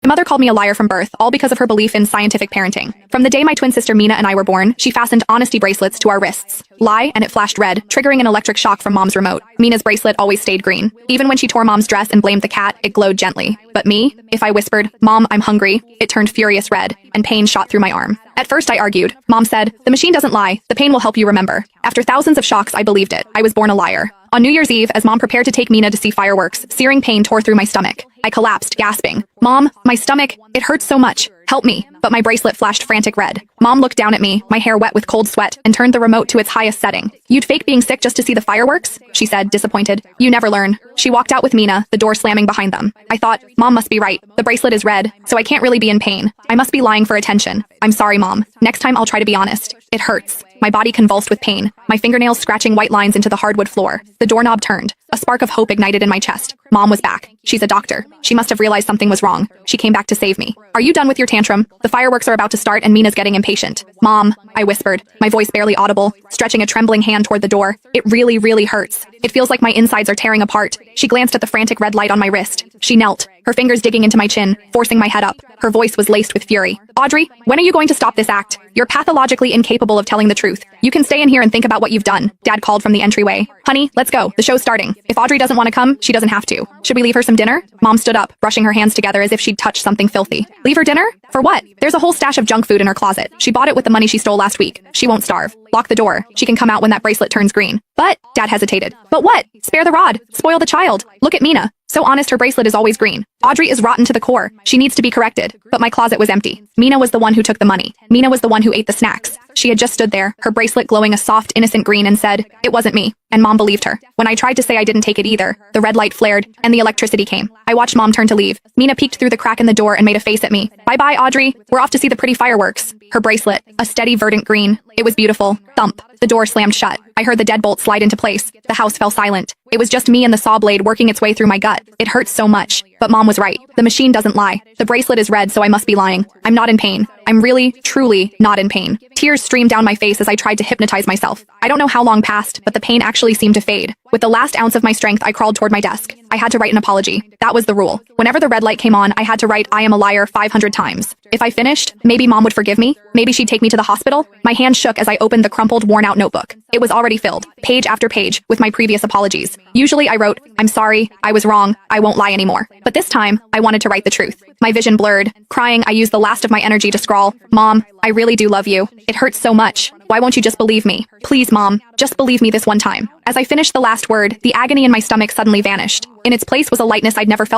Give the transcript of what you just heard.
My mother called me a liar from birth, all because of her belief in scientific parenting. From the day my twin sister Mina and I were born, she fastened honesty bracelets to our wrists. Lie, and it flashed red, triggering an electric shock from Mom's remote. Mina's bracelet always stayed green. Even when she tore Mom's dress and blamed the cat, it glowed gently. But me, if I whispered, "Mom, I'm hungry," it turned furious red, and pain shot through my arm. At first I argued. Mom said, "The machine doesn't lie. The pain will help you remember." After thousands of shocks, I believed it. I was born a liar. On New Year's Eve, as Mom prepared to take Mina to see fireworks, searing pain tore through my stomach. I collapsed, gasping. "Mom, my stomach, it hurts so much. Help me." But my bracelet flashed frantic red. Mom looked down at me, my hair wet with cold sweat, and turned the remote to its highest setting. "You'd fake being sick just to see the fireworks?" she said, disappointed. "You never learn." She walked out with Mina, the door slamming behind them. I thought, Mom must be right. The bracelet is red, so I can't really be in pain. I must be lying for attention. "I'm sorry, Mom. Next time I'll try to be honest. It hurts." My body convulsed with pain, my fingernails scratching white lines into the hardwood floor. The doorknob turned. A spark of hope ignited in my chest. Mom was back. She's a doctor. She must have realized something was wrong. She came back to save me. "Are you done with your tantrum? The fireworks are about to start and Mina's getting impatient." "Mom," I whispered, my voice barely audible, stretching a trembling hand toward the door. "It really, really hurts. It feels like my insides are tearing apart." She glanced at the frantic red light on my wrist. She knelt, her fingers digging into my chin, forcing my head up. Her voice was laced with fury. "Audrey, when are you going to stop this act? You're pathologically incapable of telling the truth. You can stay in here and think about what you've done," Dad called from the entryway. "Honey, let's go. The show's starting. If Audrey doesn't want to come, she doesn't have to. Should we leave her some dinner?" Mom stood up, brushing her hands together as if she'd touched something filthy. "Leave her dinner? For what? There's a whole stash of junk food in her closet. She bought it with the money she stole last week. She won't starve. Lock the door. She can come out when that bracelet turns green." "But," Dad hesitated. "But what? Spare the rod. Spoil the child. Look at Mina. So honest, her bracelet is always green. Audrey is rotten to the core. She needs to be corrected." But my closet was empty. Mina was the one who took the money. Mina was the one who ate the snacks. She had just stood there, her bracelet glowing a soft, innocent green, and said, "It wasn't me." And Mom believed her. When I tried to say I didn't take it either, the red light flared, and the electricity came. I watched Mom turn to leave. Mina peeked through the crack in the door and made a face at me. "Bye-bye, Audrey. We're off to see the pretty fireworks." Her bracelet, a steady verdant green. It was beautiful. Thump. The door slammed shut. I heard the deadbolt slide into place. The house fell silent. It was just me and the saw blade working its way through my gut. It hurt so much. But Mom was right. The machine doesn't lie. The bracelet is red, so I must be lying. I'm not in pain. I'm really, truly not in pain. Tears streamed down my face as I tried to hypnotize myself. I don't know how long passed, but the pain actually seemed to fade. With the last ounce of my strength, I crawled toward my desk. I had to write an apology. That was the rule. Whenever the red light came on, I had to write "I am a liar" 500 times. If I finished, maybe Mom would forgive me. Maybe she'd take me to the hospital. My hand shook as I opened the crumpled, worn-out notebook. It was already filled, page after page, with my previous apologies. Usually I wrote, "I'm sorry, I was wrong, I won't lie anymore." But this time, I wanted to write the truth. My vision blurred. Crying, I used the last of my energy to scrawl, "Mom, I really do love you. It hurts so much. Why won't you just believe me? Please, Mom, just believe me this one time." As I finished the last word, the agony in my stomach suddenly vanished. In its place was a lightness I'd never felt